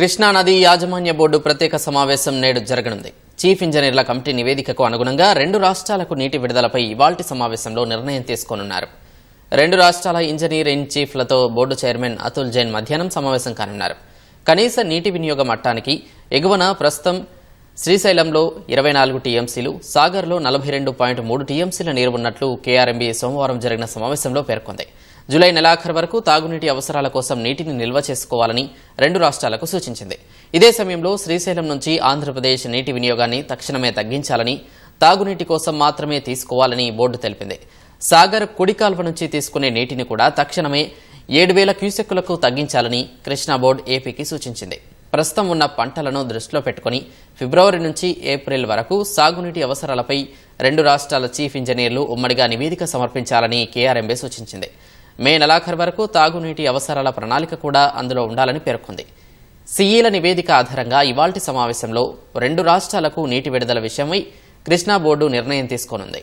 కృష్ణా నది యాజమాన్య బోర్డు ప్రత్యేక సమావేశం నేడు జరగనుంది. చీఫ్ ఇంజనీర్ల కమిటీ నివేదికకు అనుగుణంగా 2 రాష్ట్రాలకు నీటి విడుదలపై ఇవాల్టి సమావేశంలో నిర్ణయం తీసుకోనున్నారు. 2 రాష్ట్రాల ఇంజనీర్ ఇన్ చీఫ్లతో బోర్డు చైర్మన్ అతుల్ జైన్ మధ్యాహ్నం సమావేశం కానున్నారు. కనీస నీటి వినియోగ మట్టానికి ఎగువన ప్రస్తుతం శ్రీశైలంలో 24 టీఎంసీలు, సాగర్లో 42.3 టీఎంసీల నీరు ఉన్నట్లు కేఆర్ఎంబీ సోమవారం జరిగిన సమావేశంలో పేర్కొంది. జూలై నెలాఖరు వరకు తాగునీటి అవసరాల కోసం నీటిని నిల్వ చేసుకోవాలని 2 రాష్ట్రాలకు సూచించింది. ఇదే సమయంలో శ్రీశైలం నుంచి ఆంధ్రప్రదేశ్ నీటి వినియోగాన్ని తక్షణమే తగ్గించాలని, తాగునీటి కోసం మాత్రమే తీసుకోవాలని బోర్డు తెలిపింది. సాగర్ కుడి కాల్వ నుంచి తీసుకునే నీటిని కూడా తక్షణమే 7,000 క్యూసెక్కులకు తగ్గించాలని కృష్ణా బోర్డు ఏపీకి సూచించింది. ప్రస్తుతం ఉన్న పంటలను దృష్టిలో పెట్టుకుని ఫిబ్రవరి నుంచి ఏప్రిల్ వరకు సాగునీటి అవసరాలపై 2 రాష్ట్రాల చీఫ్ ఇంజనీర్లు ఉమ్మడిగా నివేదిక సమర్పించాలని కేఆర్ఎంబీ సూచించింది. మే నెలాఖరు వరకు తాగునీటి అవసరాల ప్రణాళిక కూడా అందులో ఉండాలని పేర్కొంది. సీఈల నివేదిక ఆధారంగా ఇవాల్టి సమావేశంలో 2 రాష్ట్రాలకు నీటి విడుదల విషయమై కృష్ణా బోర్డు నిర్ణయం తీసుకోనుంది.